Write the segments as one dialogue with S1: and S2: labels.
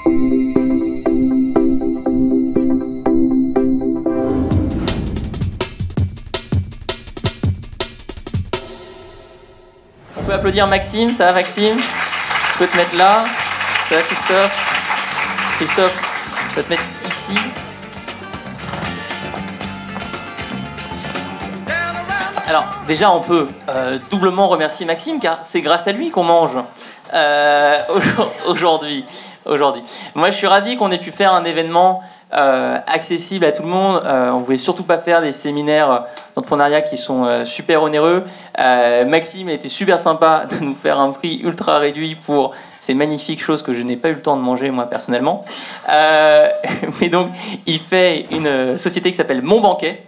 S1: On peut applaudir Maxime, ça va Maxime? Tu peux te mettre là. Ça va Christophe? Christophe, tu vas te mettre ici. Alors, déjà, on peut doublement remercier Maxime, car c'est grâce à lui qu'on mange aujourd'hui. Moi, je suis ravi qu'on ait pu faire un événement accessible à tout le monde. On ne voulait surtout pas faire des séminaires d'entrepreneuriat qui sont super onéreux. Maxime a été super sympa de nous faire un prix ultra réduit pour ces magnifiques choses que je n'ai pas eu le temps de manger, moi, personnellement. Mais donc, il fait une société qui s'appelle Mon Banquet,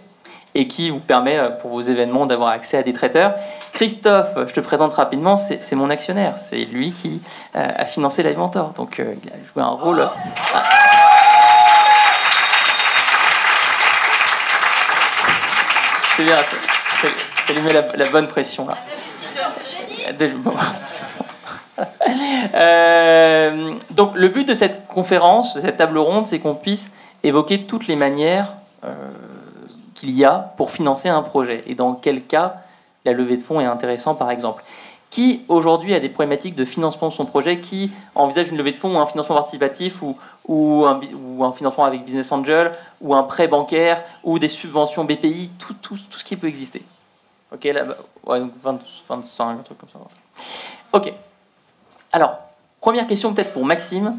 S1: et qui vous permet, pour vos événements, d'avoir accès à des traiteurs. Christophe, je te présente rapidement, c'est mon actionnaire. C'est lui qui a financé Live Mentor. Donc, il a joué un rôle... C'est bien, ça lui met la bonne pression, là. Donc, le but de cette conférence, de cette table ronde, c'est qu'on puisse évoquer toutes les manières... qu'il y a pour financer un projet et dans quel cas la levée de fonds est intéressante, par exemple. Qui aujourd'hui a des problématiques de financement de son projet, qui envisage une levée de fonds ou un financement participatif ou un financement avec Business Angel ou un prêt bancaire ou des subventions BPI, tout ce qui peut exister. Ok, là, ouais, donc 25, un truc comme ça. Ok. Alors, première question peut-être pour Maxime.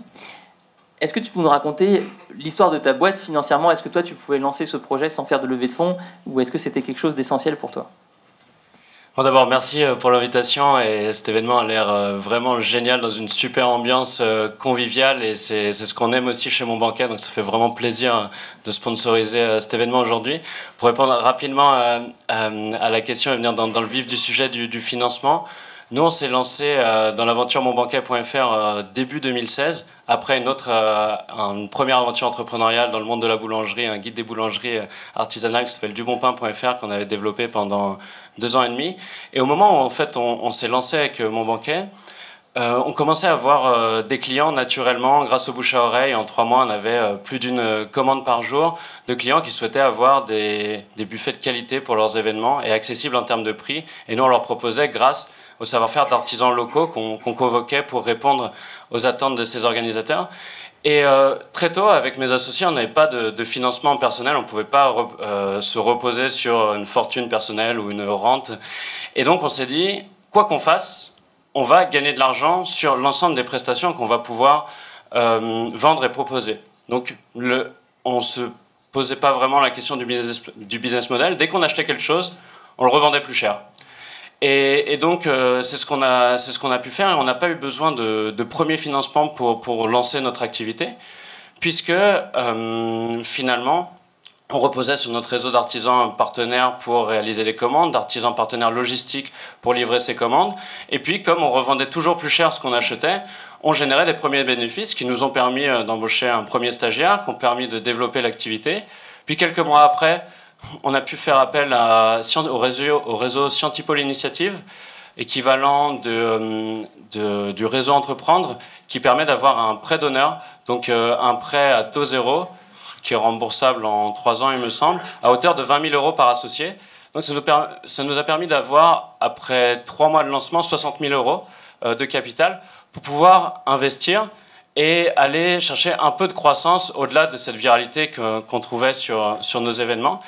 S1: Est-ce que tu peux nous raconter l'histoire de ta boîte financièrement? Est-ce que toi, tu pouvais lancer ce projet sans faire de levée de fonds ou est-ce que c'était quelque chose d'essentiel pour toi?
S2: Bon, d'abord, merci pour l'invitation et cet événement a l'air vraiment génial dans une super ambiance conviviale et c'est ce qu'on aime aussi chez Mon Banquet, donc ça fait vraiment plaisir de sponsoriser cet événement aujourd'hui. Pour répondre rapidement à la question et venir dans le vif du sujet du financement, nous, on s'est lancé dans l'aventure monbanquet.fr début 2016, après une première aventure entrepreneuriale dans le monde de la boulangerie, un guide des boulangeries artisanales qui s'appelle dubonpain.fr qu'on avait développé pendant 2 ans et demi. Et au moment où en fait, on s'est lancé avec Mon Banquet, on commençait à avoir des clients naturellement, grâce au bouche à oreille. En 3 mois, on avait plus d'une commande par jour de clients qui souhaitaient avoir des buffets de qualité pour leurs événements et accessibles en termes de prix. Et nous, on leur proposait grâce au savoir-faire d'artisans locaux qu'on convoquait pour répondre aux attentes de ces organisateurs. Et très tôt, avec mes associés, on n'avait pas de financement personnel, on ne pouvait pas se reposer sur une fortune personnelle ou une rente. Et donc on s'est dit, quoi qu'on fasse, on va gagner de l'argent sur l'ensemble des prestations qu'on va pouvoir vendre et proposer. Donc on ne se posait pas vraiment la question du business model. Dès qu'on achetait quelque chose, on le revendait plus cher. Et donc, c'est ce qu'on a pu faire et on n'a pas eu besoin de premier financement pour lancer notre activité, puisque finalement, on reposait sur notre réseau d'artisans partenaires pour réaliser les commandes, d'artisans partenaires logistiques pour livrer ces commandes. Et puis, comme on revendait toujours plus cher ce qu'on achetait, on générait des premiers bénéfices qui nous ont permis d'embaucher un premier stagiaire, qui ont permis de développer l'activité. Puis, quelques mois après, on a pu faire appel au réseau Scientipol Initiative, équivalent du réseau Entreprendre, qui permet d'avoir un prêt d'honneur, donc un prêt à taux zéro, qui est remboursable en 3 ans, il me semble, à hauteur de 20 000 € par associé. Donc ça nous a permis d'avoir, après 3 mois de lancement, 60 000 € de capital pour pouvoir investir et aller chercher un peu de croissance au-delà de cette viralité qu'on trouvait sur nos événements.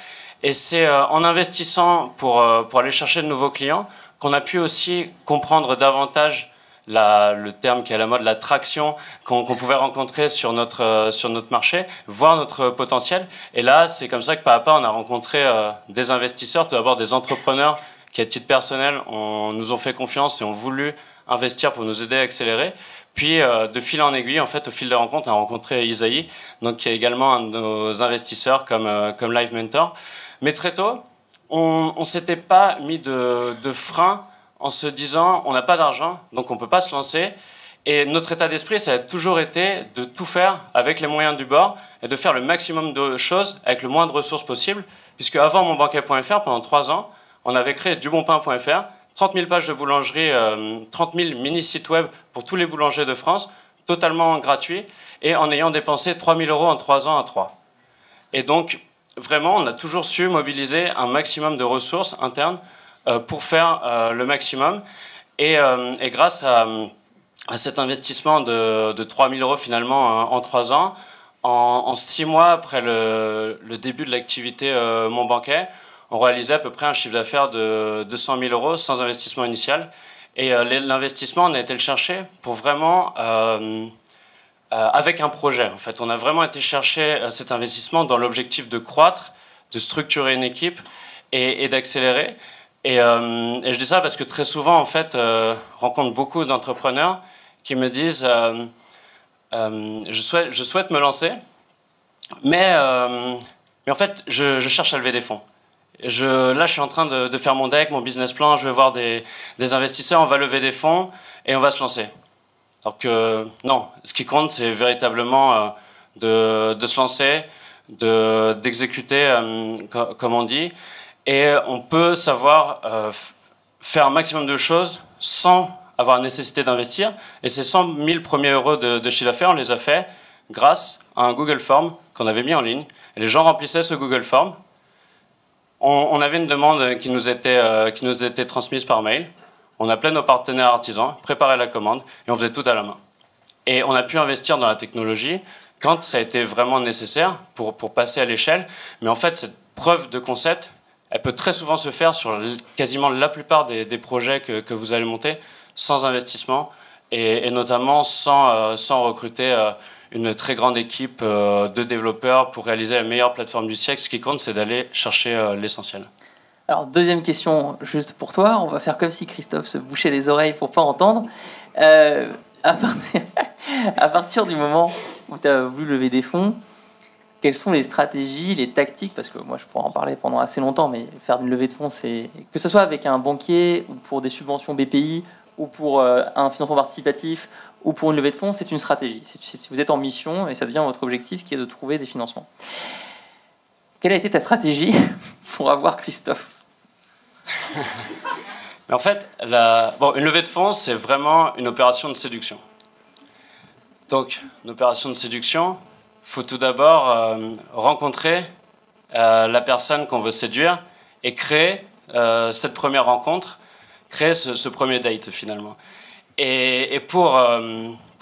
S2: Et c'est en investissant pour aller chercher de nouveaux clients qu'on a pu aussi comprendre davantage le terme qui est à la mode, la traction qu'on pouvait rencontrer sur notre marché, voir notre potentiel. Et là, c'est comme ça que pas à pas, on a rencontré des investisseurs, tout d'abord des entrepreneurs qui, à titre personnel, nous ont fait confiance et ont voulu investir pour nous aider à accélérer. Puis, de fil en aiguille, en fait, au fil des rencontres, on a rencontré Isaïe, donc, qui est également un de nos investisseurs comme Live Mentor. Mais très tôt, on ne s'était pas mis de frein en se disant on n'a pas d'argent, donc on ne peut pas se lancer. Et notre état d'esprit, ça a toujours été de tout faire avec les moyens du bord et de faire le maximum de choses avec le moins de ressources possible. Puisque avant monbanquet.fr, pendant 3 ans, on avait créé dubonpain.fr, 30 000 pages de boulangerie, 30 000 mini-sites web pour tous les boulangers de France, totalement gratuit et en ayant dépensé 3 000 € en 3 ans à 3. Et donc, vraiment, on a toujours su mobiliser un maximum de ressources internes pour faire le maximum. Et grâce à cet investissement de 3 000 € finalement en 3 ans, en 6 mois après le début de l'activité Mon Banquet, on réalisait à peu près un chiffre d'affaires de 200 000 € sans investissement initial. Et l'investissement, on a été le chercher pour vraiment, avec un projet. En fait, on a vraiment été chercher cet investissement dans l'objectif de croître, de structurer une équipe et d'accélérer. Et je dis ça parce que très souvent, en fait, je rencontre beaucoup d'entrepreneurs qui me disent je souhaite me lancer, mais en fait, je cherche à lever des fonds. Là, je suis en train de faire mon deck, mon business plan, je vais voir des investisseurs, on va lever des fonds et on va se lancer. Alors que non, ce qui compte, c'est véritablement de se lancer, d'exécuter, comme on dit, et on peut savoir faire un maximum de choses sans avoir la nécessité d'investir. Et ces 100 000 premiers euros de chiffre d'affaires, on les a fait grâce à un Google Form qu'on avait mis en ligne. Et les gens remplissaient ce Google Form. On avait une demande qui nous était transmise par mail. On appelait nos partenaires artisans, préparait la commande et on faisait tout à la main. Et on a pu investir dans la technologie quand ça a été vraiment nécessaire pour passer à l'échelle. Mais en fait, cette preuve de concept, elle peut très souvent se faire sur quasiment la plupart des projets que vous allez monter sans investissement et notamment sans recruter une très grande équipe de développeurs pour réaliser la meilleure plateforme du siècle. Ce qui compte, c'est d'aller chercher l'essentiel.
S1: Alors, deuxième question, juste pour toi. On va faire comme si Christophe se bouchait les oreilles pour ne pas entendre. À partir du moment où tu as voulu lever des fonds, quelles sont les stratégies, les tactiques? Parce que moi, je pourrais en parler pendant assez longtemps, mais faire une levée de fonds, c'est que ce soit avec un banquier ou pour des subventions BPI ou pour un financement participatif ou pour une levée de fonds, c'est une stratégie. Si vous êtes en mission et ça devient votre objectif qui est de trouver des financements. Quelle a été ta stratégie pour avoir Christophe?
S2: Mais en fait, une levée de fonds, c'est vraiment une opération de séduction. Donc, une opération de séduction, il faut tout d'abord rencontrer la personne qu'on veut séduire et créer cette première rencontre, créer ce premier date finalement. Et pour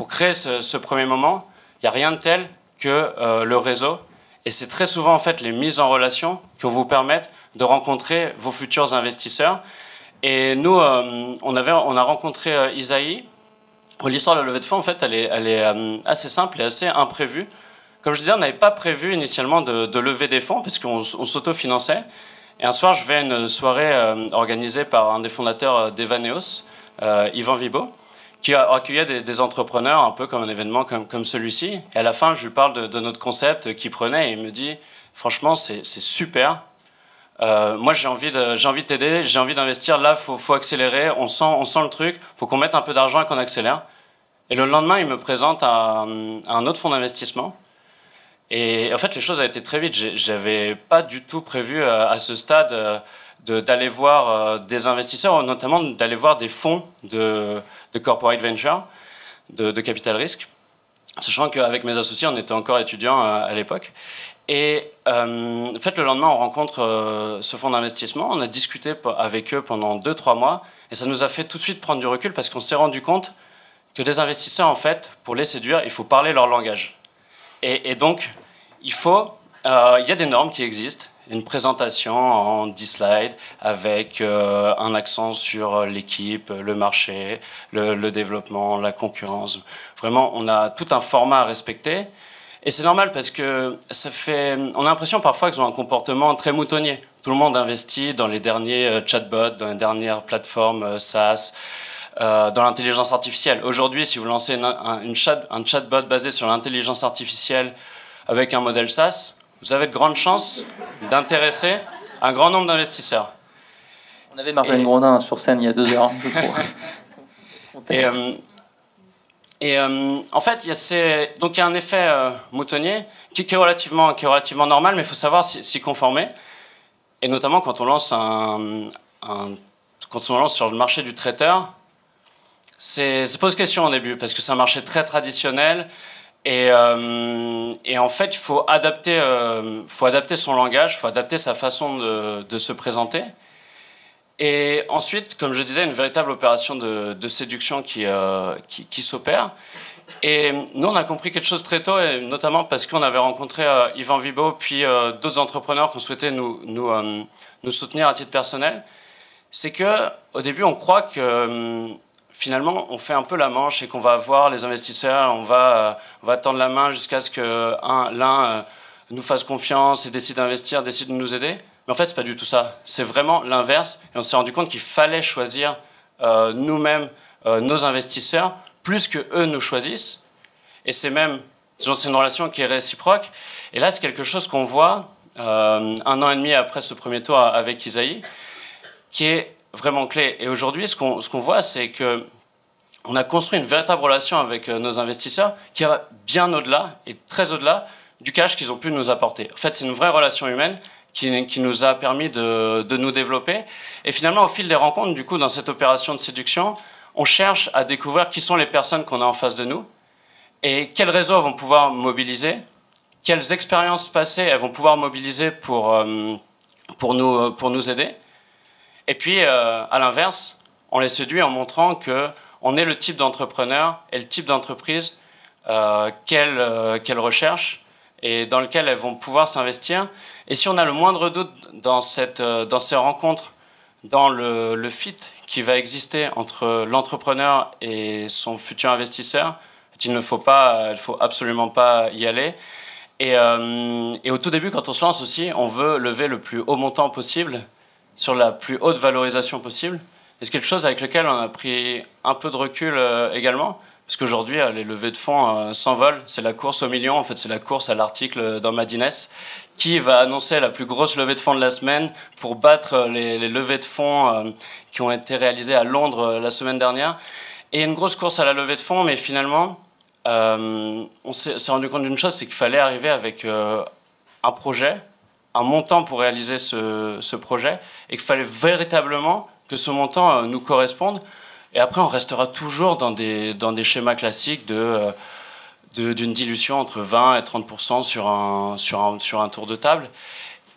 S2: créer ce premier moment, il n'y a rien de tel que le réseau. Et c'est très souvent en fait les mises en relation qui vous permettent de rencontrer vos futurs investisseurs. Et nous, on a rencontré Isaïe. L'histoire de la levée de fonds, en fait, elle est assez simple et assez imprévue. Comme je disais, on n'avait pas prévu initialement de lever des fonds parce qu'on s'autofinançait. Et un soir, je vais à une soirée organisée par un des fondateurs d'Evaneos, Yvan Vibo, qui accueillait des entrepreneurs un peu comme un événement comme celui-ci. Et à la fin, je lui parle de notre concept qu'il prenait et il me dit « Franchement, c'est super. Moi, j'ai envie de t'aider, j'ai envie d'investir. Là, faut accélérer. On sent le truc. Faut qu'on mette un peu d'argent et qu'on accélère. » Et le lendemain, il me présente un autre fonds d'investissement. Et en fait, les choses ont été très vite. J'avais pas du tout prévu à ce stade d'aller voir des investisseurs, notamment d'aller voir des fonds de corporate venture, de capital risque, sachant qu'avec mes associés, on était encore étudiants à l'époque. Et en fait, le lendemain, on rencontre ce fonds d'investissement. On a discuté avec eux pendant 2-3 mois. Et ça nous a fait tout de suite prendre du recul parce qu'on s'est rendu compte que des investisseurs, en fait, pour les séduire, il faut parler leur langage. Et donc, il y a des normes qui existent. Une présentation en 10 slides avec un accent sur l'équipe, le marché, le développement, la concurrence. Vraiment, on a tout un format à respecter. Et c'est normal parce que on a l'impression parfois qu'ils ont un comportement très moutonnier. Tout le monde investit dans les derniers chatbots, dans les dernières plateformes SaaS, dans l'intelligence artificielle. Aujourd'hui, si vous lancez un chatbot basé sur l'intelligence artificielle avec un modèle SaaS, vous avez de grandes chances d'intéresser un grand nombre d'investisseurs.
S1: On avait Marjolaine Grondin sur scène il y a 2 heures, je crois.
S2: En fait, il y a un effet moutonnier qui est relativement normal, mais il faut savoir s'y conformer. Et notamment quand on lance sur le marché du traiteur, se pose question au début, parce que c'est un marché très traditionnel. Et en fait, il faut adapter son langage, il faut adapter sa façon de se présenter. Et ensuite, comme je disais, une véritable opération de séduction qui s'opère. Et nous, on a compris quelque chose très tôt, et notamment parce qu'on avait rencontré Yvan Vibo, puis d'autres entrepreneurs qui ont souhaité nous soutenir à titre personnel. C'est qu'au début, on croit que finalement, on fait un peu la manche et qu'on va voir les investisseurs, on va tendre la main jusqu'à ce que l'un nous fasse confiance et décide d'investir, décide de nous aider. Mais en fait, c'est pas du tout ça. C'est vraiment l'inverse. Et on s'est rendu compte qu'il fallait choisir nous-mêmes nos investisseurs plus que eux nous choisissent. Et c'est même, c'est une relation qui est réciproque. Et là, c'est quelque chose qu'on voit 1 an et demi après ce premier tour avec Isaïe, qui est vraiment clé. Et aujourd'hui, ce qu'on voit, c'est que on a construit une véritable relation avec nos investisseurs qui va bien au-delà, et très au-delà, du cash qu'ils ont pu nous apporter. En fait, c'est une vraie relation humaine qui nous a permis de nous développer. Et finalement, au fil des rencontres, du coup, dans cette opération de séduction, on cherche à découvrir qui sont les personnes qu'on a en face de nous et quels réseaux vont pouvoir mobiliser, quelles expériences passées elles vont pouvoir mobiliser pour nous aider. Et puis, à l'inverse, on les séduit en montrant qu'on est le type d'entrepreneur et le type d'entreprise qu'elles recherchent et dans lequel elles vont pouvoir s'investir. Et si on a le moindre doute dans ces rencontres, dans le fit qui va exister entre l'entrepreneur et son futur investisseur, il ne faut absolument pas y aller. Et au tout début, quand on se lance aussi, on veut lever le plus haut montant possible sur la plus haute valorisation possible. Et c'est quelque chose avec lequel on a pris un peu de recul également, parce qu'aujourd'hui, les levées de fonds s'envolent. C'est la course au million, en fait, c'est la course à l'article dans Madines, qui va annoncer la plus grosse levée de fonds de la semaine pour battre les levées de fonds qui ont été réalisées à Londres la semaine dernière. Et une grosse course à la levée de fonds, mais finalement, on s'est rendu compte d'une chose, c'est qu'il fallait arriver avec un projet, un montant pour réaliser ce projet, et qu'il fallait véritablement que ce montant nous corresponde. Et après, on restera toujours dans des schémas classiques d'une dilution entre 20 et 30% sur un tour de table.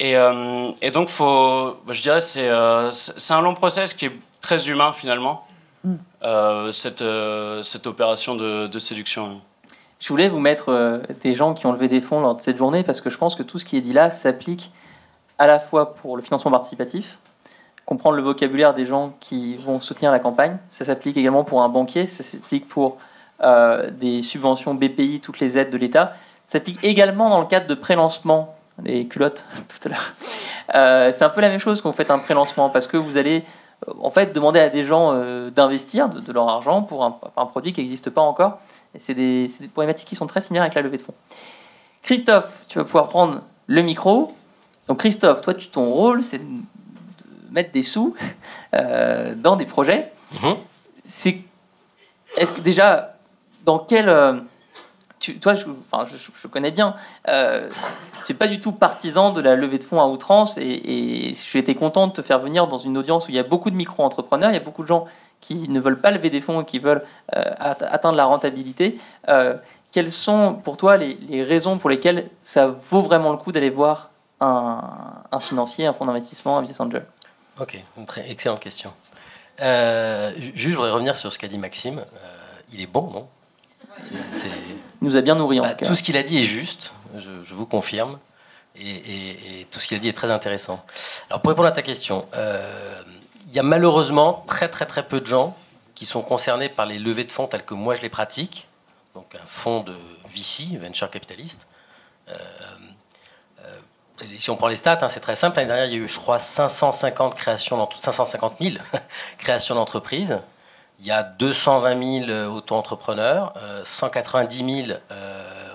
S2: Et donc, je dirais, c'est un long process qui est très humain, finalement, cette opération de séduction.
S1: Je voulais vous mettre des gens qui ont levé des fonds lors de cette journée, parce que je pense que tout ce qui est dit là s'applique à la fois pour le financement participatif, comprendre le vocabulaire des gens qui vont soutenir la campagne. Ça s'applique également pour un banquier, ça s'applique pour des subventions BPI, toutes les aides de l'État. Ça s'applique également dans le cadre de pré-lancement, les culottes tout à l'heure. C'est un peu la même chose quand vous faites un pré-lancement, parce que vous allez en fait demander à des gens d'investir de leur argent pour un produit qui n'existe pas encore. Et c'est des problématiques qui sont très similaires avec la levée de fonds. Christophe, tu vas pouvoir prendre le micro. Donc Christophe, toi, ton rôle, c'est de mettre des sous dans des projets. Est-ce que déjà, dans quel... toi, je connais bien. Tu n'es pas du tout partisan de la levée de fonds à outrance, et j'ai été content de te faire venir dans une audience où il y a beaucoup de micro-entrepreneurs, il y a beaucoup de gens qui ne veulent pas lever des fonds et qui veulent atteindre la rentabilité. Quelles sont pour toi les raisons pour lesquelles ça vaut vraiment le coup d'aller voir un financier, un fonds d'investissement, un business angel?
S3: Ok, très excellente question. Juste, je voudrais revenir sur ce qu'a dit Maxime. Il est bon, non?
S1: Il nous a bien nourris, en tout cas.
S3: Tout ce qu'il a dit est juste, je vous confirme, et tout ce qu'il a dit est très intéressant. Alors, pour répondre à ta question, il y a malheureusement très peu de gens qui sont concernés par les levées de fonds telles que moi je les pratique, donc un fonds de VC, Venture Capitalist. Si on prend les stats, c'est très simple. L'année dernière, il y a eu, je crois, 550 000 créations d'entreprises. Il y a 220 000 auto-entrepreneurs, 190 000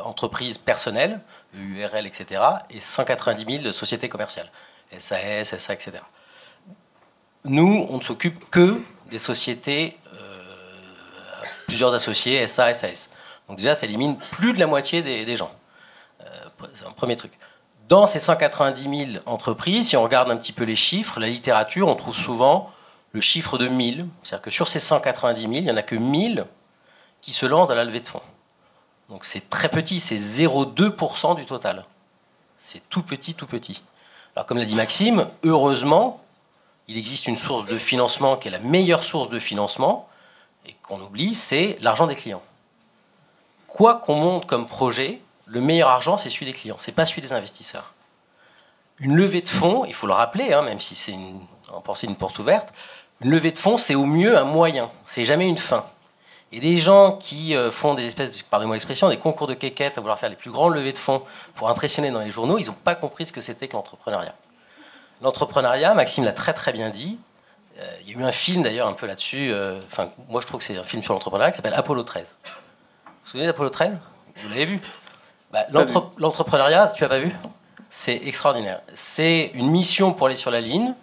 S3: entreprises personnelles, URL, etc., et 190 000 sociétés commerciales, SAS, SA, etc. Nous, on ne s'occupe que des sociétés, plusieurs associés, SA, SAS. Donc déjà, ça élimine plus de la moitié des gens. C'est un premier truc. Dans ces 190 000 entreprises, si on regarde un petit peu les chiffres, la littérature, on trouve souvent le chiffre de 1000, c'est-à-dire que sur ces 190 000, il n'y en a que 1000 qui se lancent dans la levée de fonds. Donc c'est très petit, c'est 0,2% du total. C'est tout petit, tout petit. Alors comme l'a dit Maxime, heureusement, il existe une source de financement qui est la meilleure source de financement, et qu'on oublie, c'est l'argent des clients. Quoi qu'on monte comme projet, le meilleur argent, c'est celui des clients, c'est pas celui des investisseurs. Une levée de fonds, il faut le rappeler, hein, même si c'est en pensée une porte ouverte, une levée de fonds, c'est au mieux un moyen, c'est jamais une fin. Et les gens qui font des espèces, pardonnez-moi l'expression, des concours de quéquettes à vouloir faire les plus grandes levées de fonds pour impressionner dans les journaux, ils n'ont pas compris ce que c'était que l'entrepreneuriat. L'entrepreneuriat, Maxime l'a très très bien dit, il y a eu un film d'ailleurs un peu là-dessus, moi je trouve que c'est un film sur l'entrepreneuriat qui s'appelle Apollo 13. Vous vous souvenez d'Apollo 13 ? Vous l'avez vu ? L'entrepreneuriat, tu l'as pas vu ? C'est extraordinaire. C'est une mission pour aller sur la ligne.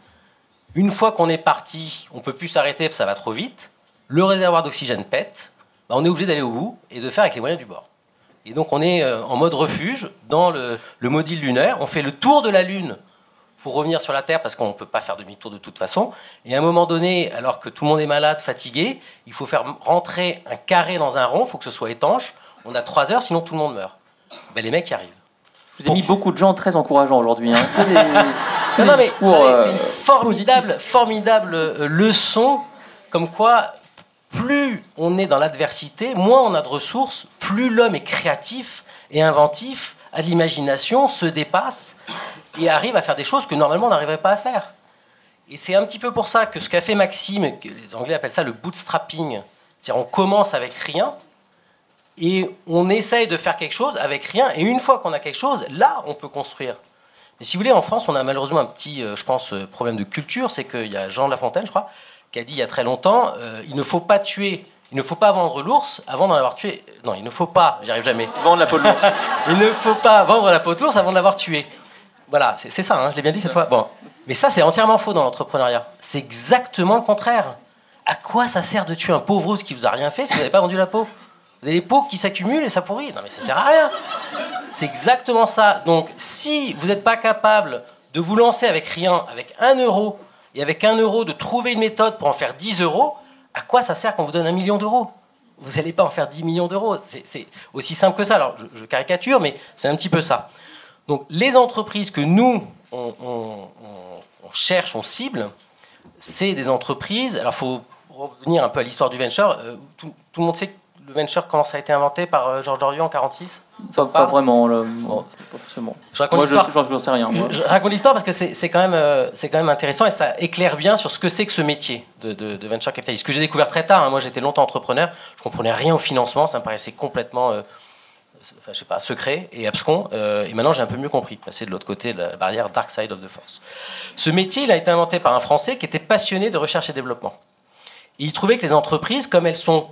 S3: Une fois qu'on est parti, on ne peut plus s'arrêter parce que ça va trop vite. Le réservoir d'oxygène pète. On est obligé d'aller au bout et de faire avec les moyens du bord. Et donc on est en mode refuge dans le module lunaire. On fait le tour de la Lune pour revenir sur la Terre parce qu'on ne peut pas faire demi-tour de toute façon. Et à un moment donné, alors que tout le monde est malade, fatigué, il faut faire rentrer un carré dans un rond, il faut que ce soit étanche. On a 3 heures, sinon tout le monde meurt. Les mecs y arrivent.
S1: Je vous ai mis beaucoup de gens très encourageants aujourd'hui. Hein.
S3: C'est une formidable leçon, comme quoi, plus on est dans l'adversité, moins on a de ressources, plus l'homme est créatif et inventif, a de l'imagination, se dépasse et arrive à faire des choses que normalement on n'arriverait pas à faire. Et c'est un petit peu pour ça que ce qu'a fait Maxime, que les Anglais appellent ça le bootstrapping, c'est-à-dire on commence avec rien, et on essaye de faire quelque chose avec rien, et une fois qu'on a quelque chose, là, on peut construire. Mais si vous voulez, en France, on a malheureusement un petit, je pense, problème de culture, c'est qu'il y a Jean de La Fontaine, je crois, qui a dit il y a très longtemps, il ne faut pas vendre l'ours avant d'en avoir tué. Non, il ne faut pas, j'y arrive jamais.
S1: Vendre la peau de l'ours.
S3: Il ne faut pas vendre la peau de l'ours avant de l'avoir tué. Voilà, c'est ça, hein, je l'ai bien dit cette fois. Bon. Mais ça, c'est entièrement faux dans l'entrepreneuriat. C'est exactement le contraire. À quoi ça sert de tuer un pauvre ours qui vous a rien fait si vous n'avez pas vendu la peau ? Vous avez les peaux qui s'accumulent et ça pourrit. Non mais ça sert à rien. C'est exactement ça. Donc si vous n'êtes pas capable de vous lancer avec rien, avec 1 euro, et avec 1 euro de trouver une méthode pour en faire 10 euros, à quoi ça sert qu'on vous donne 1 million d'euros ? Vous n'allez pas en faire 10 millions d'euros. C'est aussi simple que ça. Alors je caricature, mais c'est un petit peu ça. Donc les entreprises que nous, on cherche, on cible, c'est des entreprises... Alors il faut revenir un peu à l'histoire du venture. Tout le monde sait que le venture, comment ça a été inventé par Georges Doriot en 1946 ?
S1: Pas vraiment, bon, pas forcément.
S3: Je raconte l'histoire.
S1: Je n'en sais rien. Moi.
S3: Je raconte l'histoire parce que c'est quand même intéressant et ça éclaire bien sur ce que c'est que ce métier de venture capitaliste. Ce que j'ai découvert très tard, hein, moi j'étais longtemps entrepreneur, je comprenais rien au financement, ça me paraissait complètement secret et abscon. Et maintenant j'ai un peu mieux compris, passer de l'autre côté de la barrière Dark Side of the Force. Ce métier, il a été inventé par un Français qui était passionné de recherche et développement. Et il trouvait que les entreprises, comme elles sont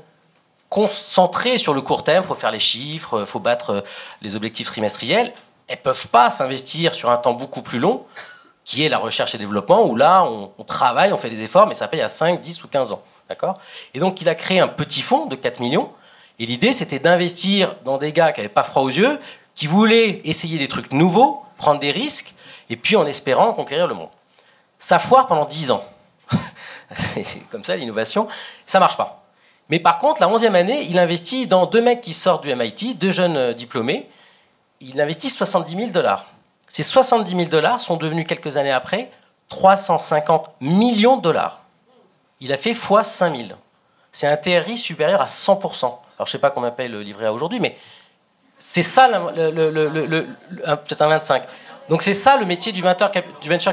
S3: concentrées sur le court terme, il faut faire les chiffres, il faut battre les objectifs trimestriels, elles ne peuvent pas s'investir sur un temps beaucoup plus long, qui est la recherche et développement, où là, on travaille, on fait des efforts, mais ça paye à 5, 10 ou 15 ans. D'accord ? Et donc, il a créé un petit fonds de 4 millions, et l'idée, c'était d'investir dans des gars qui n'avaient pas froid aux yeux, qui voulaient essayer des trucs nouveaux, prendre des risques, et puis en espérant conquérir le monde. Ça foire pendant 10 ans. C'est comme ça, l'innovation, ça ne marche pas. Mais par contre, la 11e année, il investit dans 2 mecs qui sortent du MIT, 2 jeunes diplômés. Il investit $70 000. Ces $70 000 sont devenus, quelques années après, 350 millions de dollars. Il a fait x 5 000. C'est un TRI supérieur à 100%. Alors, je ne sais pas combien paye le livret A aujourd'hui, mais c'est ça, peut-être un 25. Donc, c'est ça le métier du venture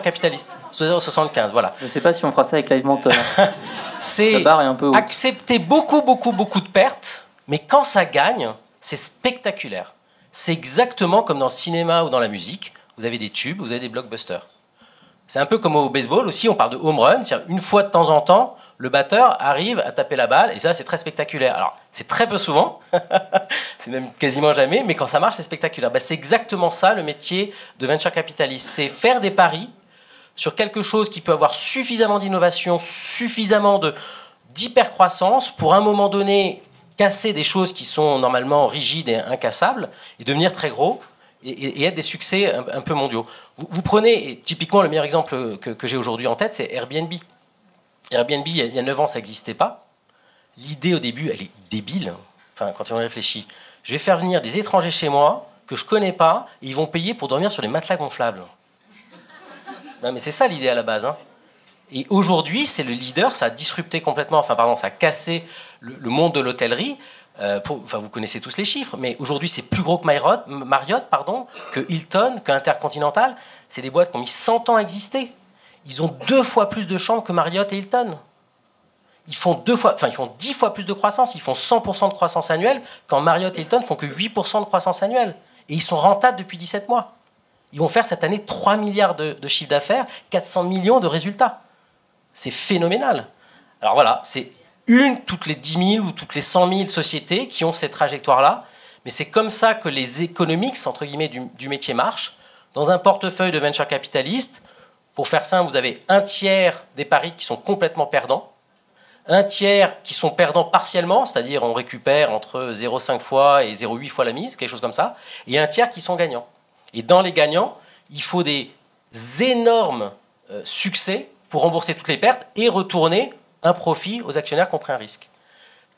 S3: capitaliste. 75, voilà.
S1: Je ne sais pas si on fera ça avec Live Mentor.
S3: C'est accepter beaucoup de pertes, mais quand ça gagne, c'est spectaculaire. C'est exactement comme dans le cinéma ou dans la musique. Vous avez des tubes, vous avez des blockbusters. C'est un peu comme au baseball aussi, on parle de home run. C'est-à-dire une fois de temps en temps, le batteur arrive à taper la balle, et ça, c'est très spectaculaire. Alors, c'est très peu souvent, c'est même quasiment jamais, mais quand ça marche, c'est spectaculaire. C'est exactement ça, le métier de venture capitaliste. C'est faire des paris sur quelque chose qui peut avoir suffisamment d'innovation, suffisamment d'hypercroissance pour, à un moment donné, casser des choses qui sont normalement rigides et incassables, et devenir très gros, et être des succès un peu mondiaux. Vous prenez, et typiquement, le meilleur exemple que j'ai aujourd'hui en tête, c'est Airbnb. Airbnb, il y a 9 ans, ça n'existait pas. L'idée, au début, elle est débile. Enfin, quand on y réfléchit. Je vais faire venir des étrangers chez moi que je ne connais pas et ils vont payer pour dormir sur des matelas gonflables. Non, mais c'est ça l'idée à la base. Hein. Et aujourd'hui, c'est le leader, ça a disrupté complètement, ça a cassé le monde de l'hôtellerie. Vous connaissez tous les chiffres, mais aujourd'hui, c'est plus gros que Marriott, que Hilton, que Intercontinental. C'est des boîtes qui ont mis 100 ans à exister. Ils ont 2 fois plus de chambres que Marriott et Hilton. Ils font 10 fois plus de croissance. Ils font 100% de croissance annuelle, quand Marriott et Hilton font que 8% de croissance annuelle. Et ils sont rentables depuis 17 mois. Ils vont faire cette année 3 milliards de chiffre d'affaires, 400 millions de résultats. C'est phénoménal. Alors voilà, c'est une toutes les 10 000 ou toutes les 100 000 sociétés qui ont cette trajectoire-là. Mais c'est comme ça que les économics, entre guillemets, du métier marchent. Dans un portefeuille de venture capitalistes, pour faire simple, vous avez un tiers des paris qui sont complètement perdants, un tiers qui sont perdants partiellement, c'est-à-dire on récupère entre 0,5 fois et 0,8 fois la mise, quelque chose comme ça, et un tiers qui sont gagnants. Et dans les gagnants, il faut des énormes succès pour rembourser toutes les pertes et retourner un profit aux actionnaires qui ont pris un risque.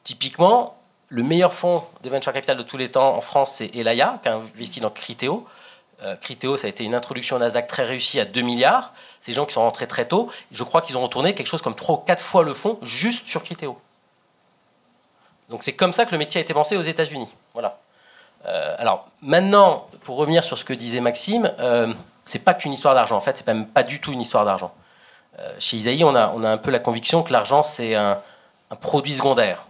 S3: Typiquement, le meilleur fonds de venture capital de tous les temps en France, c'est Elaya, qui a investi dans Criteo. Criteo, ça a été une introduction au Nasdaq très réussie à 2 milliards. C'est des gens qui sont rentrés très tôt. Je crois qu'ils ont retourné quelque chose comme 3 ou 4 fois le fonds juste sur Criteo. Donc c'est comme ça que le métier a été pensé aux États-Unis. Voilà. Alors maintenant, pour revenir sur ce que disait Maxime, c'est pas qu'une histoire d'argent. En fait, c'est même pas du tout une histoire d'argent. Chez Isaïe, on a un peu la conviction que l'argent, c'est un produit secondaire.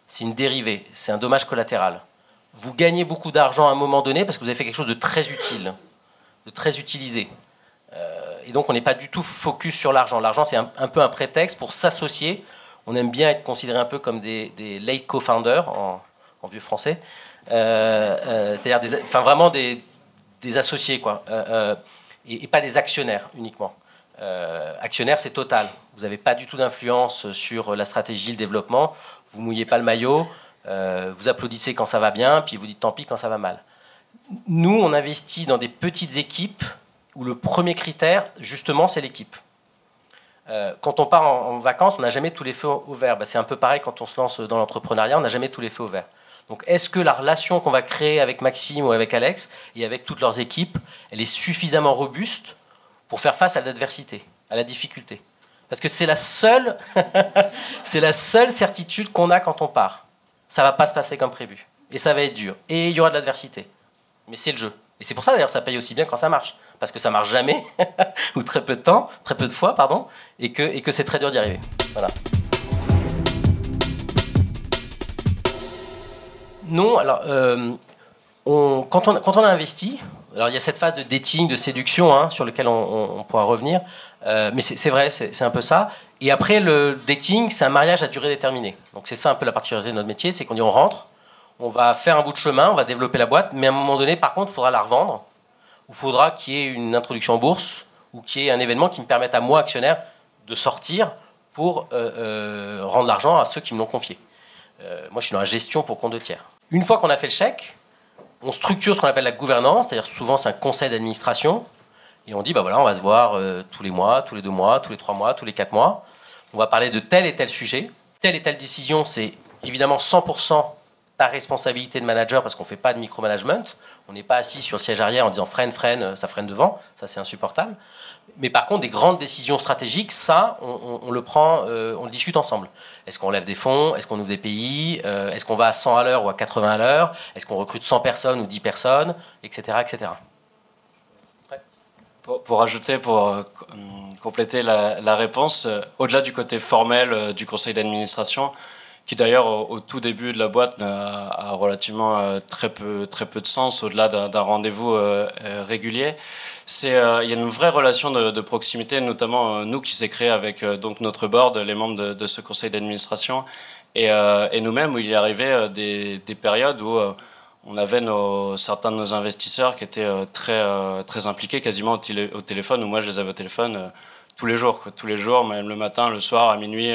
S3: C'est une dérivée, c'est un dommage collatéral. Vous gagnez beaucoup d'argent à un moment donné parce que vous avez fait quelque chose de très utile, de très utilisé. Et donc, on n'est pas du tout focus sur l'argent. L'argent, c'est un peu un prétexte pour s'associer. On aime bien être considéré un peu comme des late co-founders, en vieux français. C'est-à-dire vraiment des associés, quoi. Et pas des actionnaires uniquement. Actionnaire, c'est Total. Vous n'avez pas du tout d'influence sur la stratégie, le développement. Vous mouillez pas le maillot. Vous applaudissez quand ça va bien, puis vous dites tant pis quand ça va mal. Nous, on investit dans des petites équipes où le premier critère, justement, c'est l'équipe. Quand on part en vacances, on n'a jamais tous les feux au vert. C'est un peu pareil quand on se lance dans l'entrepreneuriat, on n'a jamais tous les feux au vert. Donc, est-ce que la relation qu'on va créer avec Maxime ou avec Alex et avec toutes leurs équipes, elle est suffisamment robuste pour faire face à l'adversité, à la difficulté? Parce que c'est la seule certitude qu'on a quand on part. Ça ne va pas se passer comme prévu. Et ça va être dur. Et il y aura de l'adversité. Mais c'est le jeu. Et c'est pour ça, d'ailleurs, ça paye aussi bien quand ça marche. Parce que ça marche jamais, ou très peu de fois, et que c'est très dur d'y arriver. Voilà. Non, alors, quand on a investi, alors il y a cette phase de dating, de séduction, sur laquelle on pourra revenir, mais c'est vrai, c'est un peu ça. Et après, le dating, c'est un mariage à durée déterminée. Donc c'est ça un peu la particularité de notre métier, c'est qu'on dit on rentre, on va faire un bout de chemin, on va développer la boîte, mais à un moment donné, par contre, il faudra la revendre, ou il faudra qu'il y ait une introduction en bourse, ou qu'il y ait un événement qui me permette à moi, actionnaire, de sortir pour rendre l'argent à ceux qui me l'ont confié. Moi, je suis dans la gestion pour compte de tiers. Une fois qu'on a fait le chèque, on structure ce qu'on appelle la gouvernance, c'est-à-dire souvent c'est un conseil d'administration, et on dit, on va se voir tous les mois, tous les 2 mois, tous les 3 mois, tous les 4 mois. On va parler de tel et tel sujet. Telle et telle décision, c'est évidemment 100% ta responsabilité de manager parce qu'on ne fait pas de micromanagement. On n'est pas assis sur le siège arrière en disant freine, ça freine devant. Ça, c'est insupportable. Mais par contre, des grandes décisions stratégiques, ça, on le prend, on le discute ensemble. Est-ce qu'on lève des fonds? Est-ce qu'on ouvre des pays? Est-ce qu'on va à 100 à l'heure ou à 80 à l'heure? Est-ce qu'on recrute 100 personnes ou 10 personnes? Etc. etc.
S2: Pour ajouter, pour compléter la réponse, au-delà du côté formel du conseil d'administration, qui d'ailleurs au tout début de la boîte a relativement très peu de sens, au-delà d'un rendez-vous régulier, il y a une vraie relation de proximité, notamment nous qui s'est créé avec donc notre board, les membres de ce conseil d'administration, et nous-mêmes, où il est arrivé des périodes où on avait certains de nos investisseurs qui étaient très impliqués, quasiment au téléphone, où moi je les avais au téléphone tous les jours, même le matin, le soir, à minuit,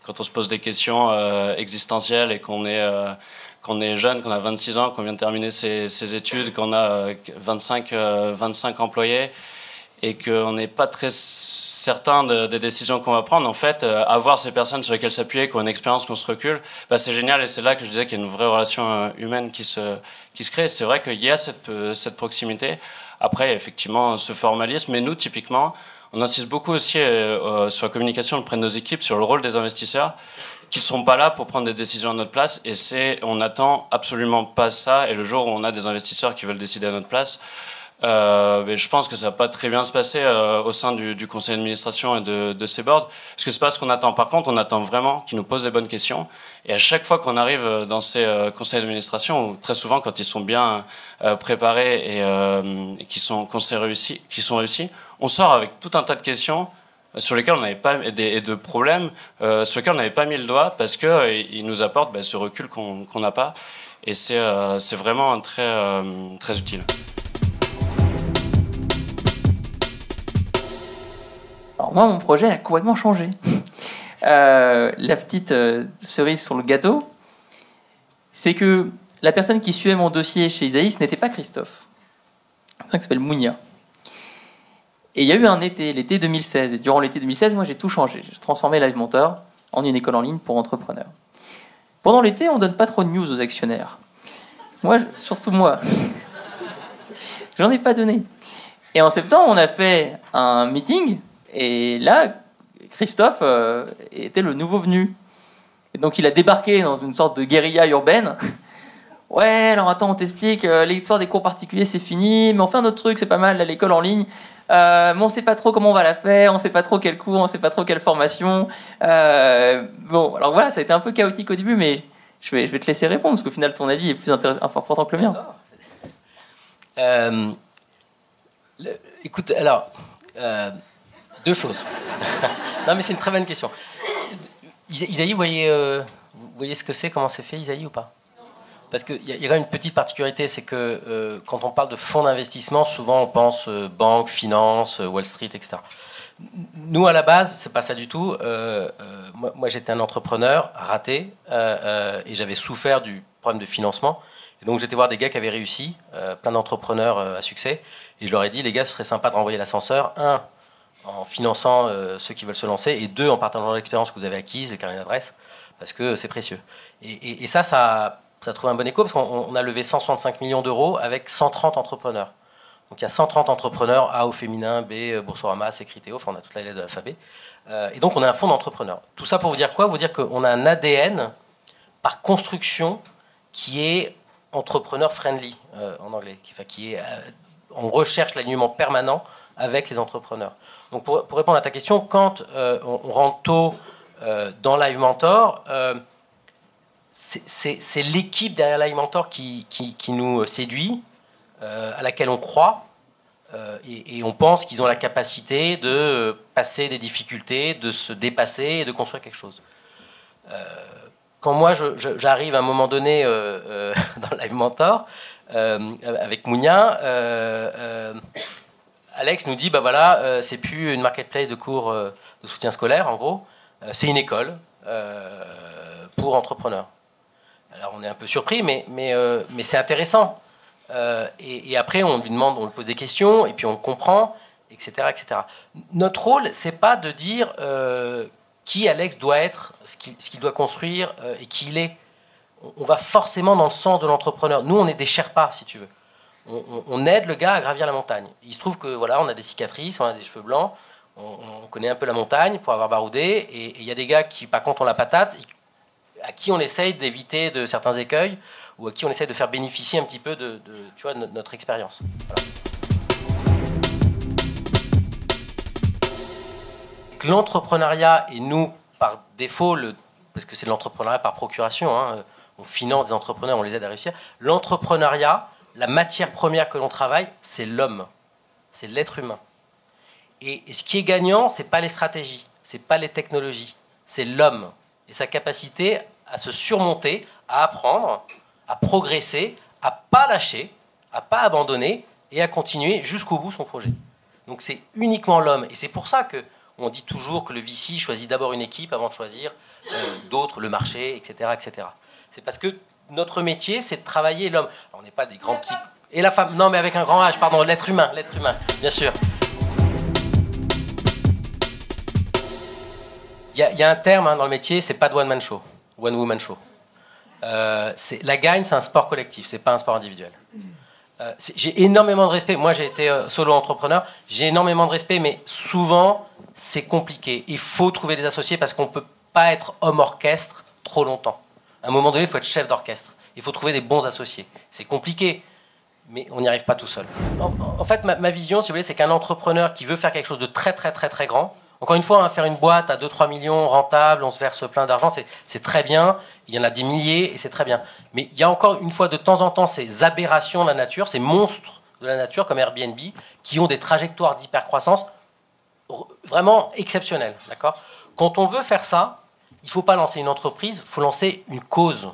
S2: quand on se pose des questions existentielles et qu'on est jeune, qu'on a 26 ans, qu'on vient de terminer ses études, qu'on a 25 employés et qu'on n'est pas très certain des décisions qu'on va prendre, en fait, avoir ces personnes sur lesquelles s'appuyer, qui ont une expérience, qu'on se recule, bah, c'est génial. Et c'est là que je disais qu'il y a une vraie relation humaine qui se crée. C'est vrai qu'il y a cette proximité. Après, effectivement, ce formalisme. Mais nous, typiquement, on insiste beaucoup aussi sur la communication auprès de nos équipes, sur le rôle des investisseurs, qui ne sont pas là pour prendre des décisions à notre place. Et on n'attend absolument pas ça. Et le jour où on a des investisseurs qui veulent décider à notre place, mais je pense que ça va pas très bien se passer au sein du conseil d'administration et de ces boards, parce que c'est pas ce qu'on attend. Par contre, on attend vraiment qu'ils nous posent les bonnes questions, et à chaque fois qu'on arrive dans ces conseils d'administration, ou très souvent quand ils sont bien préparés et qui sont réussis, on sort avec tout un tas de questions sur lesquelles on n'avait pas et de problèmes sur lesquels on n'avait pas mis le doigt, parce que ils nous apportent ce recul qu'on n'a pas, et c'est vraiment très utile.
S1: Alors moi, mon projet a complètement changé. La petite cerise sur le gâteau, c'est que la personne qui suivait mon dossier chez Isaïe, ce n'était pas Christophe. C'est un qui s'appelle Mounia. Et il y a eu un été, l'été 2016. Et durant l'été 2016, moi, j'ai tout changé. J'ai transformé Live Mentor en une école en ligne pour entrepreneurs. Pendant l'été, on ne donne pas trop de news aux actionnaires. Moi, surtout moi. J'en ai pas donné. Et en septembre, on a fait un meeting. Et là, Christophe était le nouveau venu. Et donc il a débarqué dans une sorte de guérilla urbaine. Ouais, alors attends, on t'explique, l'histoire des cours particuliers c'est fini, mais on fait un autre truc, c'est pas mal, l'école en ligne. Mais on sait pas trop comment on va la faire, on sait pas trop quel cours, on sait pas trop quelle formation. Bon, alors voilà, ça a été un peu chaotique au début, mais je vais te laisser répondre, parce qu'au final ton avis est plus important que le mien.
S3: Écoute, alors... deux choses. Non, mais c'est une très bonne question. Isaïe, vous voyez ce que c'est, comment c'est fait, Isaïe, ou pas? Parce qu'il y a quand même une petite particularité, c'est que quand on parle de fonds d'investissement, souvent on pense banque, finance, Wall Street, etc. Nous, à la base, c'est pas ça du tout. Moi, j'étais un entrepreneur raté et j'avais souffert du problème de financement. Et donc, j'étais voir des gars qui avaient réussi, plein d'entrepreneurs à succès. Et je leur ai dit, les gars, ce serait sympa de renvoyer l'ascenseur. En finançant ceux qui veulent se lancer, et deux, en partageant l'expérience que vous avez acquise, les carnets d'adresse, parce que c'est précieux. Et ça trouve un bon écho, parce qu'on a levé 165 millions d'euros avec 130 entrepreneurs. Donc il y a 130 entrepreneurs, A au féminin, B, Boursorama, Secriteo, enfin on a toute la lettre de l'alphabet. Et donc on a un fonds d'entrepreneurs. Tout ça pour vous dire quoi? Vous dire qu'on a un ADN par construction qui est entrepreneur friendly, en anglais, qui est on recherche l'alignement permanent avec les entrepreneurs. Donc pour répondre à ta question, quand on rentre tôt dans Live Mentor, c'est l'équipe derrière Live Mentor qui nous séduit, à laquelle on croit, et on pense qu'ils ont la capacité de passer des difficultés, de se dépasser et de construire quelque chose. Quand moi j'arrive à un moment donné dans Live Mentor, avec Mounia, Alex nous dit, bah voilà, c'est plus une marketplace de cours de soutien scolaire, en gros, c'est une école pour entrepreneurs. Alors on est un peu surpris, mais c'est intéressant. Et après, on lui demande, on lui pose des questions, et puis on le comprend, etc., etc. Notre rôle, c'est pas de dire qui Alex doit être, ce qu'il doit construire et qui il est. On va forcément dans le sens de l'entrepreneur. Nous, on est des Sherpas, si tu veux. On aide le gars à gravir la montagne. Il se trouve que voilà, on a des cicatrices, on a des cheveux blancs, on connaît un peu la montagne pour avoir baroudé, et il y a des gars qui, par contre, ont la patate, à qui on essaye d'éviter de certains écueils, ou à qui on essaye de faire bénéficier un petit peu de tu vois, de notre expérience. Voilà. L'entrepreneuriat, et nous, par défaut, parce que c'est de l'entrepreneuriat par procuration, hein, on finance des entrepreneurs, on les aide à réussir. L'entrepreneuriat, la matière première que l'on travaille, c'est l'homme, c'est l'être humain. Et ce qui est gagnant, c'est pas les stratégies, c'est pas les technologies, c'est l'homme et sa capacité à se surmonter, à apprendre, à progresser, à pas lâcher, à pas abandonner et à continuer jusqu'au bout son projet. Donc c'est uniquement l'homme, et c'est pour ça que on dit toujours que le VC choisit d'abord une équipe avant de choisir d'autres, le marché, etc., etc. C'est parce que notre métier, c'est de travailler l'homme. On n'est pas des grands psy... Et la femme, non, mais avec un grand H, pardon, l'être humain, bien sûr. Il y a un terme dans le métier, c'est pas de one man show, one woman show. La gagne, c'est un sport collectif, c'est pas un sport individuel. J'ai énormément de respect. Moi, j'ai été solo entrepreneur. J'ai énormément de respect, mais souvent, c'est compliqué. Il faut trouver des associés parce qu'on peut pas être homme orchestre trop longtemps. À un moment donné, il faut être chef d'orchestre. Il faut trouver des bons associés. C'est compliqué, mais on n'y arrive pas tout seul. En fait, ma vision, si vous voulez, c'est qu'un entrepreneur qui veut faire quelque chose de très, très, très, très grand. Encore une fois, faire une boîte à 2-3 millions rentable, on se verse plein d'argent, c'est très bien. Il y en a des milliers et c'est très bien. Mais il y a encore une fois de temps en temps ces aberrations de la nature, ces monstres de la nature comme Airbnb, qui ont des trajectoires d'hypercroissance vraiment exceptionnelles. D'accord ? Quand on veut faire ça, il ne faut pas lancer une entreprise, il faut lancer une cause.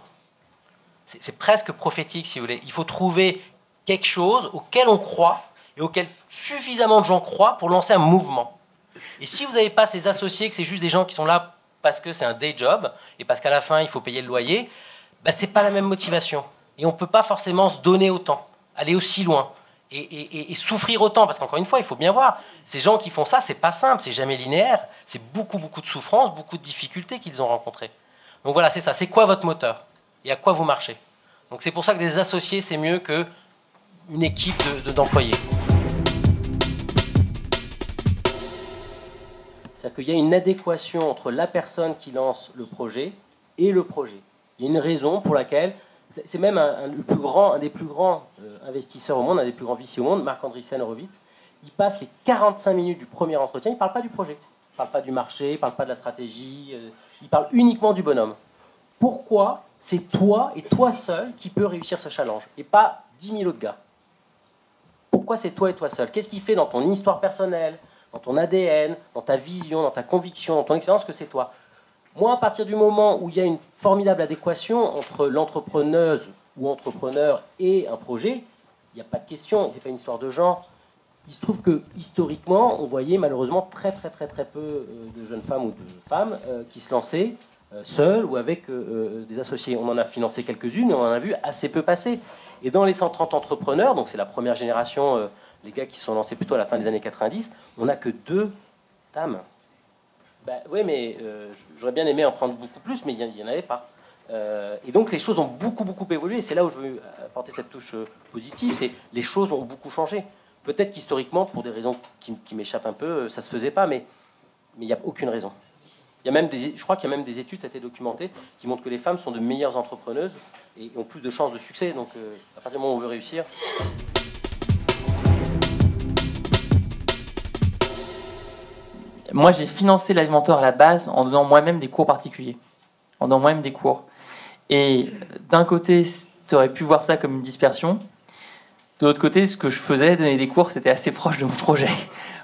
S3: C'est presque prophétique, si vous voulez. Il faut trouver quelque chose auquel on croit et auquel suffisamment de gens croient pour lancer un mouvement. Et si vous n'avez pas ces associés, que c'est juste des gens qui sont là parce que c'est un day job et parce qu'à la fin, il faut payer le loyer, ce n'est pas la même motivation. Et on ne peut pas forcément se donner autant, aller aussi loin et souffrir autant. Parce qu'encore une fois, il faut bien voir, ces gens qui font ça, ce n'est pas simple, c'est jamais linéaire. C'est beaucoup, beaucoup de souffrances, beaucoup de difficultés qu'ils ont rencontrées. Donc voilà, c'est ça. C'est quoi votre moteur ? Et à quoi vous marchez ? Donc c'est pour ça que des associés, c'est mieux qu'une équipe d'employés. C'est-à-dire qu'il y a une adéquation entre la personne qui lance le projet et le projet. Il y a une raison pour laquelle, c'est même un des plus grands investisseurs au monde, un des plus grands VC au monde, Marc-Andreessen Horowitz, il passe les 45 minutes du premier entretien, il ne parle pas du projet, il ne parle pas du marché, il ne parle pas de la stratégie, il parle uniquement du bonhomme. Pourquoi c'est toi et toi seul qui peux réussir ce challenge et pas 10 000 autres gars ? Pourquoi c'est toi et toi seul ? Qu'est-ce qui fait dans ton histoire personnelle, dans ton ADN, dans ta vision, dans ta conviction, dans ton expérience que c'est toi ? Moi, à partir du moment où il y a une formidable adéquation entre l'entrepreneuse ou entrepreneur et un projet, il n'y a pas de question, ce n'est pas une histoire de genre. Il se trouve que, historiquement, on voyait malheureusement très peu de jeunes femmes ou de femmes qui se lançaient seules ou avec des associés. On en a financé quelques-unes et on en a vu assez peu passer. Et dans les 130 entrepreneurs, donc c'est la première génération, les gars qui se sont lancés plutôt à la fin des années 90, on n'a que 2 dames. Oui, mais j'aurais bien aimé en prendre beaucoup plus, mais il n'y en avait pas. Et donc les choses ont beaucoup évolué. Et c'est là où je veux apporter cette touche positive, c'est les choses ont beaucoup changé. Peut-être qu'historiquement, pour des raisons qui m'échappent un peu, ça ne se faisait pas, mais il n'y a aucune raison. Il y a même je crois qu'il y a même des études, ça a été documenté, qui montrent que les femmes sont de meilleures entrepreneuses et ont plus de chances de succès. Donc à partir du moment où on veut réussir...
S1: Moi, j'ai financé Live Mentor à la base en donnant moi-même des cours particuliers. En donnant moi-même des cours. Et d'un côté, tu aurais pu voir ça comme une dispersion. De l'autre côté, ce que je faisais, donner des cours, c'était assez proche de mon projet,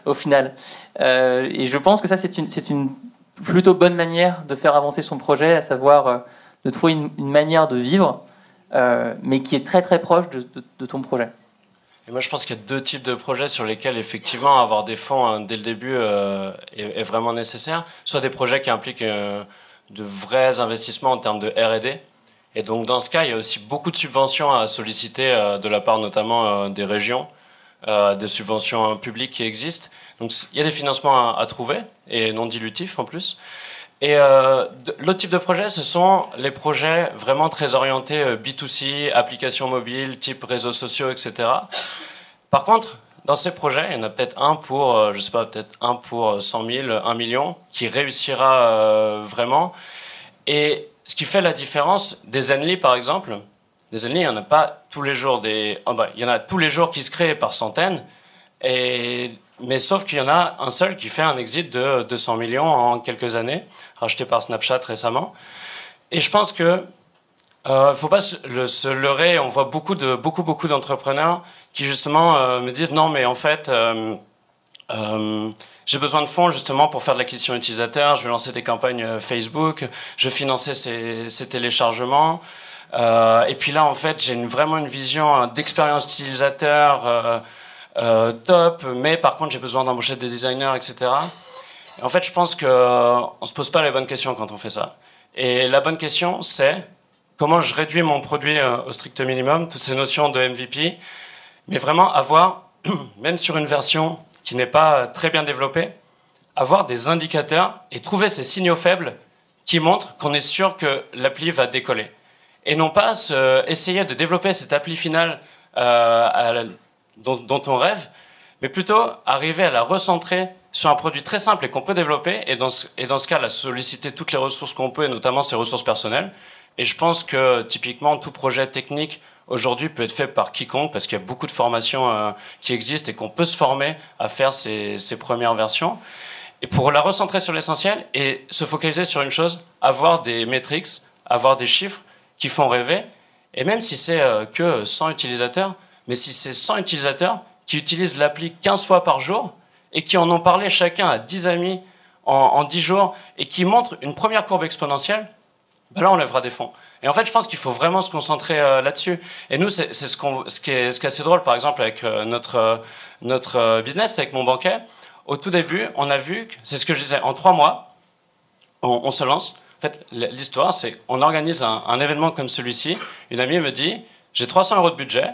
S1: au final. Et je pense que ça, c'est une plutôt bonne manière de faire avancer son projet, à savoir de trouver une manière de vivre, mais qui est très proche de ton projet.
S2: Et moi, je pense qu'il y a 2 types de projets sur lesquels, effectivement, avoir des fonds dès le début est vraiment nécessaire. Soit des projets qui impliquent de vrais investissements en termes de R&D. Et donc, dans ce cas, il y a aussi beaucoup de subventions à solliciter de la part notamment des régions, des subventions publiques qui existent. Donc, il y a des financements à trouver, et non dilutifs en plus. Et l'autre type de projet, ce sont les projets vraiment très orientés B2C, applications mobiles, type réseaux sociaux, etc. Par contre, dans ces projets, il y en a peut-être un pour, je sais pas, peut-être un pour 100 000, 1 million, qui réussira vraiment. Et ce qui fait la différence, des Zenly par exemple, des Zenly, il n'y en a pas tous les jours. Il y en a tous les jours qui se créent par centaines, mais sauf qu'il y en a un seul qui fait un exit de 200 millions en quelques années, racheté par Snapchat récemment. Et je pense que faut pas se leurrer. On voit beaucoup d'entrepreneurs qui justement me disent non, mais en fait, j'ai besoin de fonds justement pour faire de l'acquisition utilisateur. Je vais lancer des campagnes Facebook. Je vais financer ces téléchargements. Et puis là, en fait, j'ai vraiment une vision d'expérience utilisateur top, mais par contre, j'ai besoin d'embaucher des designers, etc. Et en fait, je pense qu'on ne se pose pas les bonnes questions quand on fait ça. Et la bonne question, c'est comment je réduis mon produit au strict minimum, toutes ces notions de MVP, mais vraiment avoir, même sur une version qui n'est pas très bien développée, avoir des indicateurs et trouver ces signaux faibles qui montrent qu'on est sûr que l'appli va décoller. Et non pas essayer de développer cette appli finale dont on rêve, mais plutôt arriver à la recentrer sur un produit très simple et qu'on peut développer, et dans ce cas, la solliciter toutes les ressources qu'on peut, et notamment ses ressources personnelles. Et je pense que typiquement, tout projet technique aujourd'hui peut être fait par quiconque, parce qu'il y a beaucoup de formations qui existent et qu'on peut se former à faire ces premières versions. Et pour la recentrer sur l'essentiel et se focaliser sur une chose, avoir des metrics, avoir des chiffres qui font rêver, et même si c'est que 100 utilisateurs, mais si c'est 100 utilisateurs qui utilisent l'appli 15 fois par jour et qui en ont parlé chacun à 10 amis en 10 jours et qui montrent une première courbe exponentielle, ben là on lèvera des fonds. Et en fait, je pense qu'il faut vraiment se concentrer là-dessus. Et nous, c'est ce qui est assez drôle, par exemple, avec notre business, avec Mon Banquet. Au tout début, on a vu, c'est ce que je disais, en 3 mois, on se lance. En fait, l'histoire, c'est qu'on organise un événement comme celui-ci. Une amie me dit, j'ai 300 € de budget,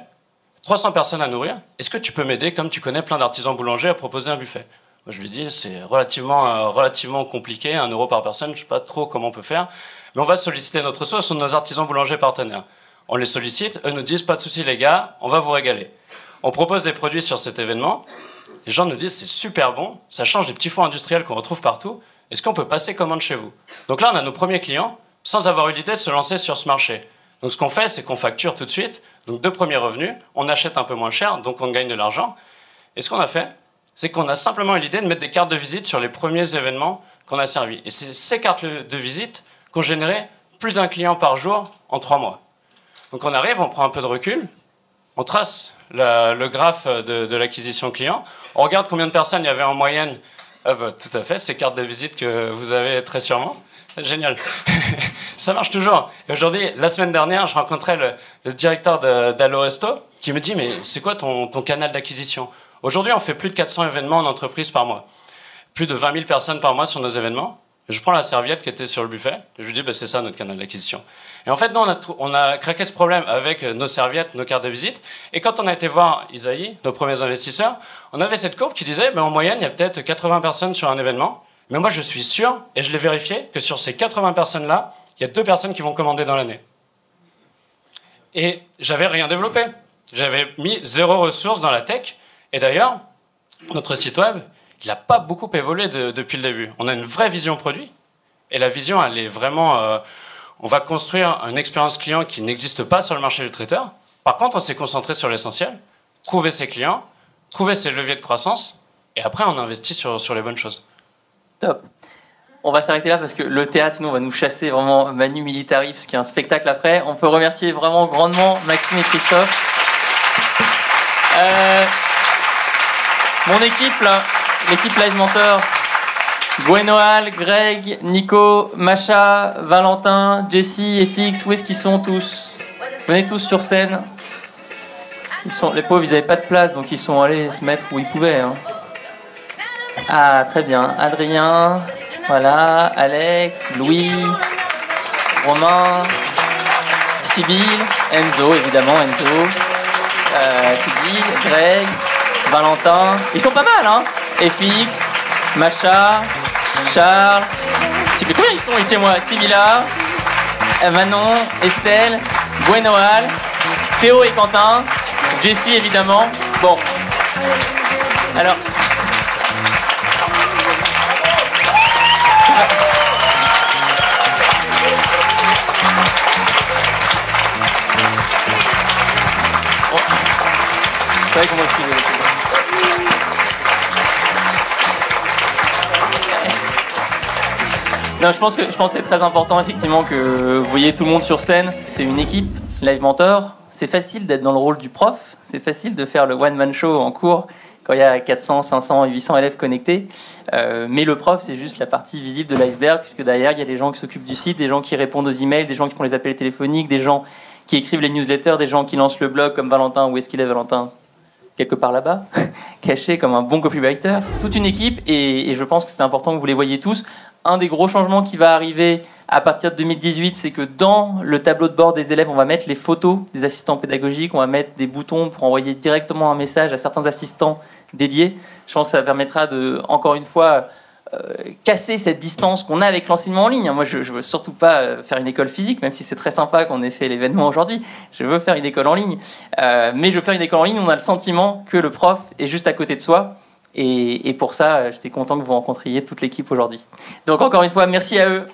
S2: 300 personnes à nourrir. Est-ce que tu peux m'aider, comme tu connais plein d'artisans boulangers, à proposer un buffet? Moi, je lui dis, c'est relativement compliqué, 1 € par personne, je ne sais pas trop comment on peut faire. Mais on va solliciter notre ressource sur nos artisans boulangers partenaires. On les sollicite, eux nous disent, pas de souci les gars, on va vous régaler. On propose des produits sur cet événement. Les gens nous disent, c'est super bon, ça change des petits fours industriels qu'on retrouve partout. Est-ce qu'on peut passer commande chez vous? Donc là, on a nos premiers clients, sans avoir eu l'idée de se lancer sur ce marché. Donc ce qu'on fait, c'est qu'on facture tout de suite. Donc 2 premiers revenus, on achète un peu moins cher, donc on gagne de l'argent. Et ce qu'on a fait, c'est qu'on a simplement eu l'idée de mettre des cartes de visite sur les premiers événements qu'on a servis. Et c'est ces cartes de visite qu'on générait plus d'1 client par jour en 3 mois. Donc on arrive, on prend un peu de recul, on trace le graphe de l'acquisition client, on regarde combien de personnes il y avait en moyenne. Tout à fait, ces cartes de visite que vous avez très sûrement. Génial. Ça marche toujours. Et aujourd'hui, la semaine dernière, je rencontrais le directeur d'Allo Resto qui me dit, mais c'est quoi ton canal d'acquisition? Aujourd'hui, on fait plus de 400 événements en entreprise par mois. Plus de 20 000 personnes par mois sur nos événements. Je prends la serviette qui était sur le buffet et je lui dis, c'est ça notre canal d'acquisition. Et en fait, nous, on a craqué ce problème avec nos serviettes, nos cartes de visite. Et quand on a été voir Isaïe, nos premiers investisseurs, on avait cette courbe qui disait, en moyenne, il y a peut-être 80 personnes sur un événement. Mais moi, je suis sûr, et je l'ai vérifié, que sur ces 80 personnes-là, il y a 2 personnes qui vont commander dans l'année. Et j'avais rien développé. J'avais mis 0 ressources dans la tech. Et d'ailleurs, notre site web, il n'a pas beaucoup évolué depuis le début. On a une vraie vision produit. Et la vision, elle est vraiment... on va construire une expérience client qui n'existe pas sur le marché du traiteur. Par contre, on s'est concentré sur l'essentiel. Trouver ses clients, trouver ses leviers de croissance. Et après, on investit sur les bonnes choses.
S1: Top. On va s'arrêter là parce que le théâtre, sinon, on va nous chasser vraiment Manu Militari, parce qu'il y a un spectacle après. On peut remercier vraiment grandement Maxime et Christophe. Mon équipe, là, l'équipe Live Mentor, Gwenoal, Greg, Nico, Macha, Valentin, Jessie, FX, où est-ce qu'ils sont tous? Venez tous sur scène. Les pauvres, ils n'avaient pas de place, donc ils sont allés se mettre où ils pouvaient. Hein. Ah, très bien. Adrien, voilà, Alex, Louis, Romain, Sybille, Enzo, évidemment, Enzo, Sybille, Greg, Valentin. Ils sont pas mal, hein? FX, Macha, Charles, Sybille. Combien ils sont ici, moi? Sybilla, Manon, Estelle, Gwenoal, Théo et Quentin, Jessie, évidemment. Bon. Alors... C'est vrai que moi aussi, non, je pense que c'est très important effectivement que vous voyez tout le monde sur scène. C'est une équipe, Live Mentor. C'est facile d'être dans le rôle du prof. C'est facile de faire le one-man show en cours quand il y a 400, 500, 800 élèves connectés. Mais le prof, c'est juste la partie visible de l'iceberg, puisque derrière, il y a des gens qui s'occupent du site, des gens qui répondent aux emails, des gens qui font les appels téléphoniques, des gens qui écrivent les newsletters, des gens qui lancent le blog comme Valentin. Où est-ce qu'il est, Valentin? Quelque part là-bas, caché comme un bon copywriter. Toute une équipe, et je pense que c'est important que vous les voyez tous. Un des gros changements qui va arriver à partir de 2018, c'est que dans le tableau de bord des élèves, on va mettre les photos des assistants pédagogiques, on va mettre des boutons pour envoyer directement un message à certains assistants dédiés. Je pense que ça permettra de, encore une fois, casser cette distance qu'on a avec l'enseignement en ligne. Moi, je veux surtout pas faire une école physique, même si c'est très sympa qu'on ait fait l'événement aujourd'hui. Je veux faire une école en ligne. Mais je veux faire une école en ligne où on a le sentiment que le prof est juste à côté de soi. Et pour ça, j'étais content que vous rencontriez toute l'équipe aujourd'hui. Donc encore une fois, merci à eux.